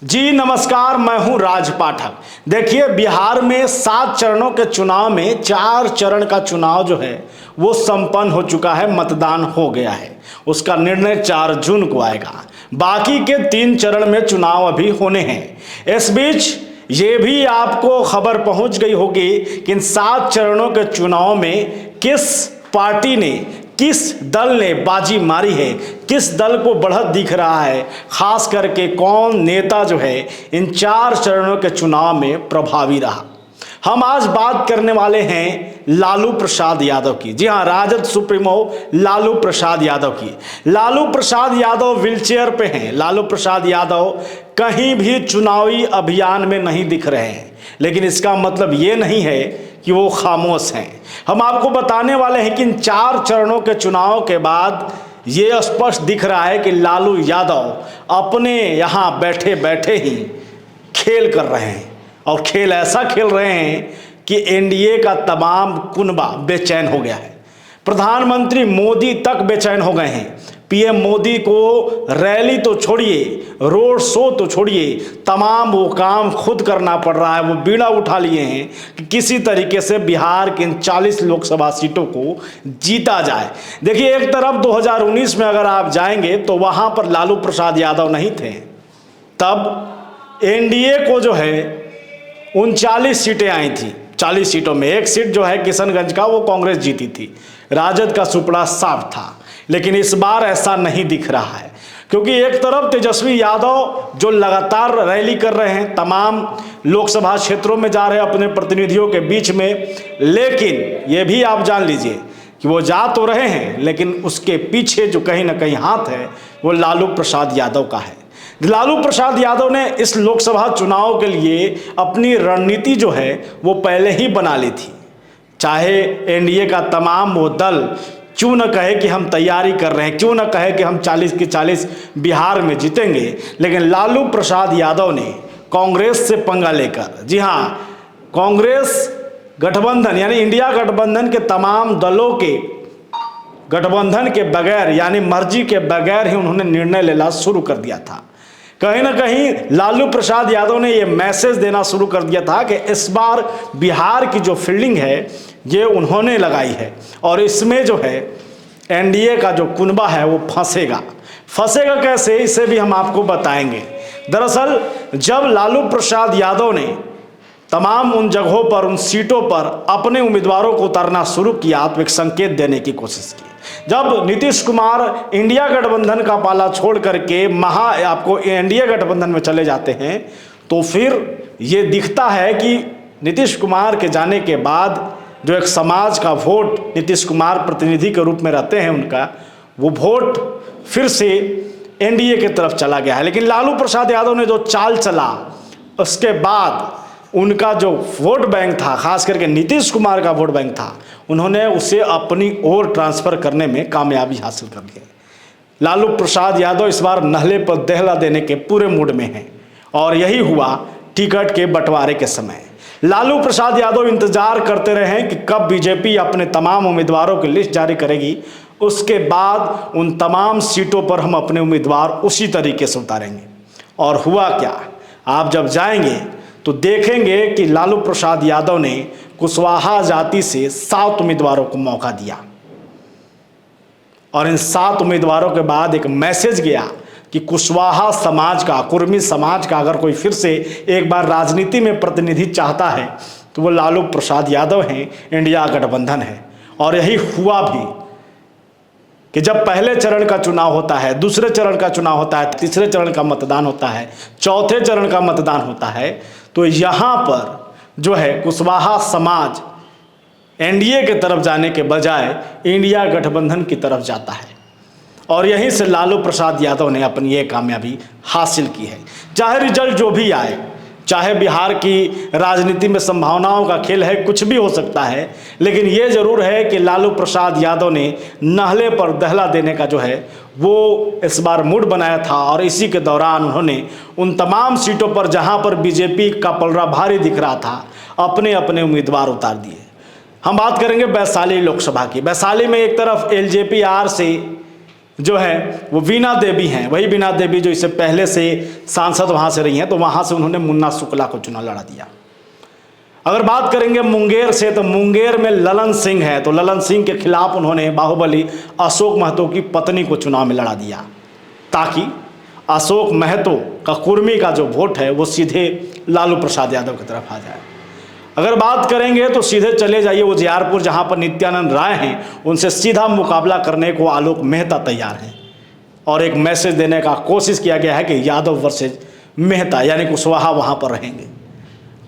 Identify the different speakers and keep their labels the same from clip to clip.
Speaker 1: जी नमस्कार, मैं हूं राज पाठक। देखिए, बिहार में 7 चरणों के चुनाव में 4 चरण का चुनाव जो है वो संपन्न हो चुका है, मतदान हो गया है। उसका निर्णय 4 जून को आएगा। बाकी के 3 चरण में चुनाव अभी होने हैं। इस बीच ये भी आपको खबर पहुंच गई होगी कि इन 7 चरणों के चुनाव में किस पार्टी ने, किस दल ने बाजी मारी है, किस दल को बढ़त दिख रहा है, खास करके कौन नेता जो है इन 4 चरणों के चुनाव में प्रभावी रहा। हम आज बात करने वाले हैं लालू प्रसाद यादव की। जी हाँ, राजद सुप्रीमो लालू प्रसाद यादव की। लालू प्रसाद यादव व्हीलचेयर पे हैं। लालू प्रसाद यादव कहीं भी चुनावी अभियान में नहीं दिख रहे हैं, लेकिन इसका मतलब ये नहीं है कि वो खामोश हैं। हम आपको बताने वाले हैं कि इन 4 चरणों के चुनाव के बाद ये स्पष्ट दिख रहा है कि लालू यादव अपने यहाँ बैठे बैठे ही खेल कर रहे हैं, और खेल ऐसा खेल रहे हैं कि एनडीए का तमाम कुनबा बेचैन हो गया है। प्रधानमंत्री मोदी तक बेचैन हो गए हैं। पीएम मोदी को रैली तो छोड़िए, रोड शो तो छोड़िए, तमाम वो काम खुद करना पड़ रहा है। वो बीड़ा उठा लिए हैं कि किसी तरीके से बिहार के इन 40 लोकसभा सीटों को जीता जाए। देखिए, एक तरफ 2019 में अगर आप जाएंगे तो वहाँ पर लालू प्रसाद यादव नहीं थे। तब एनडीए को जो है 39 सीटें आई थी। 40 सीटों में एक सीट जो है किशनगंज का, वो कांग्रेस जीती थी। राजद का सुपड़ा साफ था। लेकिन इस बार ऐसा नहीं दिख रहा है, क्योंकि एक तरफ तेजस्वी यादव जो लगातार रैली कर रहे हैं, तमाम लोकसभा क्षेत्रों में जा रहे हैं अपने प्रतिनिधियों के बीच में, लेकिन ये भी आप जान लीजिए कि वो जा तो रहे हैं, लेकिन उसके पीछे जो कहीं ना कहीं हाथ है वो लालू प्रसाद यादव का है। लालू प्रसाद यादव ने इस लोकसभा चुनाव के लिए अपनी रणनीति जो है वो पहले ही बना ली थी। चाहे एनडीए का तमाम वो दल क्यों न कहे कि हम तैयारी कर रहे हैं, क्यों न कहे कि हम 40 की 40 बिहार में जीतेंगे, लेकिन लालू प्रसाद यादव ने कांग्रेस से पंगा लेकर, जी हाँ, कांग्रेस गठबंधन यानी इंडिया गठबंधन के तमाम दलों के गठबंधन के बगैर यानी मर्जी के बगैर ही उन्होंने निर्णय लेना शुरू कर दिया था। कहीं ना कहीं लालू प्रसाद यादव ने ये मैसेज देना शुरू कर दिया था कि इस बार बिहार की जो फील्डिंग है ये उन्होंने लगाई है, और इसमें जो है एनडीए का जो कुनबा है वो फंसेगा कैसे, इसे भी हम आपको बताएंगे। दरअसल जब लालू प्रसाद यादव ने तमाम उन जगहों पर, उन सीटों पर अपने उम्मीदवारों को उतारना शुरू किया तो एक संकेत देने की कोशिश की। जब नीतीश कुमार इंडिया गठबंधन का पाला छोड़ करके आपको एनडीए गठबंधन में चले जाते हैं, तो फिर ये दिखता है कि नीतीश कुमार के जाने के बाद जो एक समाज का वोट नीतीश कुमार प्रतिनिधि के रूप में रहते हैं, उनका वो वोट फिर से एनडीए की तरफ चला गया है। लेकिन लालू प्रसाद यादव ने जो चाल चला, उसके बाद उनका जो वोट बैंक था, खास करके नीतीश कुमार का वोट बैंक था, उन्होंने उसे अपनी ओर ट्रांसफ़र करने में कामयाबी हासिल कर ली। लालू प्रसाद यादव इस बार नहले पर दहला देने के पूरे मूड में हैं, और यही हुआ टिकट के बंटवारे के समय। लालू प्रसाद यादव इंतजार करते रहे हैं कि कब बीजेपी अपने तमाम उम्मीदवारों की लिस्ट जारी करेगी, उसके बाद उन तमाम सीटों पर हम अपने उम्मीदवार उसी तरीके से उतारेंगे। और हुआ क्या, आप जब जाएंगे तो देखेंगे कि लालू प्रसाद यादव ने कुशवाहा जाति से 7 उम्मीदवारों को मौका दिया, और इन 7 उम्मीदवारों के बाद एक मैसेज गया कि कुशवाहा समाज का, कुर्मी समाज का अगर कोई फिर से एक बार राजनीति में प्रतिनिधि चाहता है तो वो लालू प्रसाद यादव हैं, इंडिया गठबंधन है। और यही हुआ भी कि जब पहले चरण का चुनाव होता है, दूसरे चरण का चुनाव होता है, तीसरे चरण का मतदान होता है, चौथे चरण का मतदान होता है, तो यहाँ पर जो है कुशवाहा समाज एनडीए की तरफ जाने के बजाय इंडिया गठबंधन की तरफ जाता है, और यहीं से लालू प्रसाद यादव ने अपनी ये कामयाबी हासिल की है। चाहे रिजल्ट जो भी आए, चाहे बिहार की राजनीति में संभावनाओं का खेल है, कुछ भी हो सकता है, लेकिन ये ज़रूर है कि लालू प्रसाद यादव ने नहले पर दहला देने का जो है वो इस बार मूड बनाया था, और इसी के दौरान उन्होंने उन तमाम सीटों पर जहां पर बीजेपी का पलड़ा भारी दिख रहा था, अपने अपने उम्मीदवार उतार दिए। हम बात करेंगे वैशाली लोकसभा की। वैशाली में एक तरफ एलजेपी आर से जो है वो वीणा देवी हैं, वही वीणा देवी जो इससे पहले से सांसद वहाँ से रही हैं, तो वहाँ से उन्होंने मुन्ना शुक्ला को चुनाव लड़ा दिया। अगर बात करेंगे मुंगेर से, तो मुंगेर में ललन सिंह है, तो ललन सिंह के खिलाफ उन्होंने बाहुबली अशोक महतो की पत्नी को चुनाव में लड़ा दिया, ताकि अशोक महतो का कुर्मी का जो वोट है वो सीधे लालू प्रसाद यादव की तरफ आ जाए। अगर बात करेंगे तो सीधे चले जाइए उजियारपुर, जहाँ पर नित्यानंद राय हैं, उनसे सीधा मुकाबला करने को आलोक मेहता तैयार हैं, और एक मैसेज देने का कोशिश किया गया है कि यादव वर्सेज मेहता, यानी कुशवाहा वहाँ पर रहेंगे।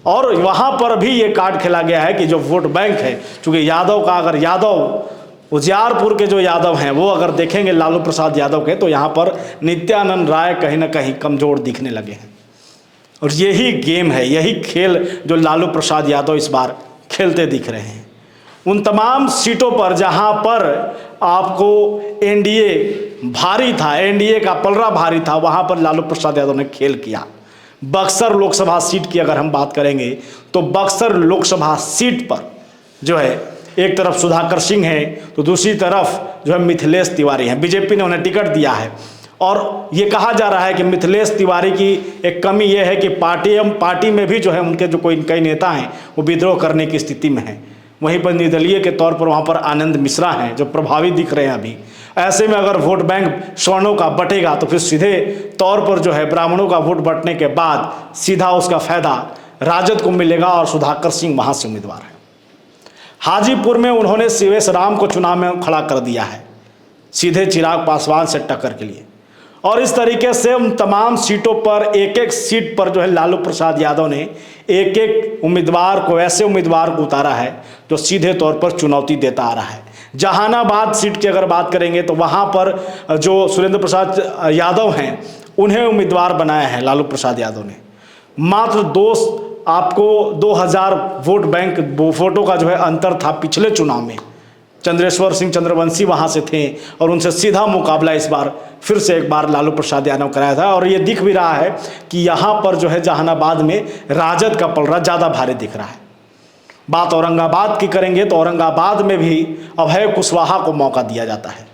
Speaker 1: और वहाँ पर भी ये कार्ड खेला गया है कि जो वोट बैंक है, चूँकि यादव का, अगर यादव उजियारपुर के जो यादव हैं वो अगर देखेंगे लालू प्रसाद यादव के, तो यहाँ पर नित्यानंद राय कहीं ना कहीं कमज़ोर दिखने लगे हैं। और यही गेम है, यही खेल जो लालू प्रसाद यादव इस बार खेलते दिख रहे हैं। उन तमाम सीटों पर जहाँ पर आपको एनडीए भारी था, एनडीए का पलड़ा भारी था, वहाँ पर लालू प्रसाद यादव ने खेल किया। बक्सर लोकसभा सीट की अगर हम बात करेंगे तो बक्सर लोकसभा सीट पर जो है एक तरफ सुधाकर सिंह है, तो दूसरी तरफ जो है मिथिलेश तिवारी हैं। बीजेपी ने उन्हें टिकट दिया है, और ये कहा जा रहा है कि मिथिलेश तिवारी की एक कमी ये है कि पार्टी में भी जो है उनके जो कई नेता हैं वो विद्रोह करने की स्थिति में हैं। वहीं पर निर्दलीय के तौर पर वहाँ पर आनंद मिश्रा हैं जो प्रभावी दिख रहे हैं अभी। ऐसे में अगर वोट बैंक सवर्णों का बटेगा तो फिर सीधे तौर पर जो है ब्राह्मणों का वोट बंटने के बाद सीधा उसका फायदा राजद को मिलेगा, और सुधाकर सिंह वहाँ से उम्मीदवार है। हाजीपुर में उन्होंने सीवेश राम को चुनाव में खड़ा कर दिया है, सीधे चिराग पासवान से टक्कर के लिए। और इस तरीके से उन तमाम सीटों पर एक एक सीट पर जो है लालू प्रसाद यादव ने एक एक उम्मीदवार को, ऐसे उम्मीदवार को उतारा है जो सीधे तौर पर चुनौती देता आ रहा है। जहानाबाद सीट की अगर बात करेंगे तो वहाँ पर जो सुरेंद्र प्रसाद यादव हैं उन्हें उम्मीदवार बनाया है लालू प्रसाद यादव ने। मात्र 2000 वोट बैंक वोटों का जो है अंतर था पिछले चुनाव में। चंद्रेश्वर सिंह चंद्रवंशी वहाँ से थे, और उनसे सीधा मुकाबला इस बार फिर से एक बार लालू प्रसाद यादव कराया था। और ये दिख भी रहा है कि यहाँ पर जो है जहानाबाद में राजद का पलड़ा ज़्यादा भारी दिख रहा है। बात औरंगाबाद की करेंगे तो औरंगाबाद में भी अभय कुशवाहा को मौका दिया जाता है।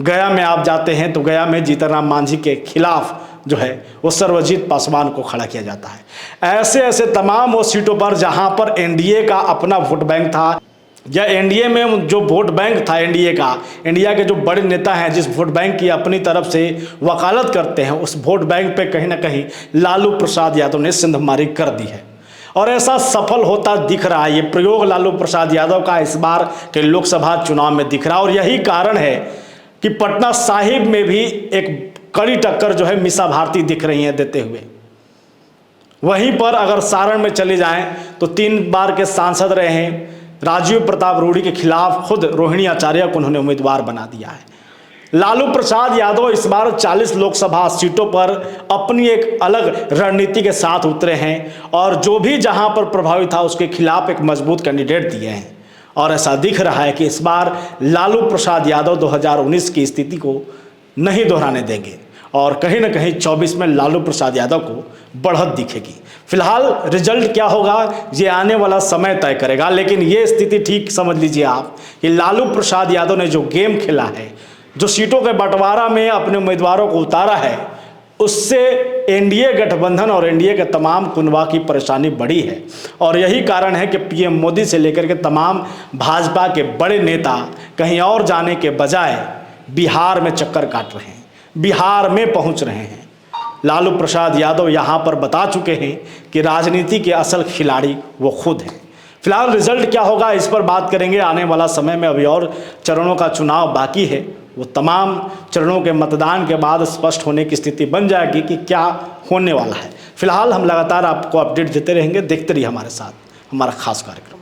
Speaker 1: गया में आप जाते हैं तो गया में जीतनराम मांझी के खिलाफ जो है वो सर्वजीत पासवान को खड़ा किया जाता है। ऐसे ऐसे तमाम वो सीटों पर जहाँ पर एनडीए का अपना वोट बैंक था, या एनडीए में जो वोट बैंक था एनडीए का, इंडिया के जो बड़े नेता हैं जिस वोट बैंक की अपनी तरफ से वकालत करते हैं, उस वोट बैंक पे कहीं ना कहीं लालू प्रसाद यादव ने सिंधमारी कर दी है। और ऐसा सफल होता दिख रहा है। ये प्रयोग लालू प्रसाद यादव का इस बार के लोकसभा चुनाव में दिख रहा है। और यही कारण है कि पटना साहिब में भी एक कड़ी टक्कर जो है मीसा भारती दिख रही है देते हुए। वहीं पर अगर सारण में चले जाएं तो 3 बार के सांसद रहे हैं राजीव प्रताप रूडी के खिलाफ खुद रोहिणी आचार्य को उन्होंने उम्मीदवार बना दिया है। लालू प्रसाद यादव इस बार 40 लोकसभा सीटों पर अपनी एक अलग रणनीति के साथ उतरे हैं, और जो भी जहां पर प्रभावित था उसके खिलाफ एक मजबूत कैंडिडेट दिए हैं। और ऐसा दिख रहा है कि इस बार लालू प्रसाद यादव 2019 की स्थिति को नहीं दोहराने देंगे, और कहीं ना कहीं 24 में लालू प्रसाद यादव को बढ़त दिखेगी। फिलहाल रिजल्ट क्या होगा ये आने वाला समय तय करेगा, लेकिन ये स्थिति ठीक समझ लीजिए आप कि लालू प्रसाद यादव ने जो गेम खेला है, जो सीटों के बंटवारा में अपने उम्मीदवारों को उतारा है, उससे एनडीए गठबंधन और एनडीए के तमाम कुनबा की परेशानी बढ़ी है। और यही कारण है कि पीएम मोदी से लेकर के तमाम भाजपा के बड़े नेता कहीं और जाने के बजाय बिहार में चक्कर काट रहे हैं, बिहार में पहुंच रहे हैं। लालू प्रसाद यादव यहाँ पर बता चुके हैं कि राजनीति के असल खिलाड़ी वो खुद हैं। फिलहाल रिजल्ट क्या होगा इस पर बात करेंगे आने वाला समय में। अभी और चरणों का चुनाव बाकी है, वो तमाम चरणों के मतदान के बाद स्पष्ट होने की स्थिति बन जाएगी कि क्या होने वाला है। फिलहाल हम लगातार आपको अपडेट देते रहेंगे। देखते रहिए हमारे साथ हमारा खास कार्यक्रम।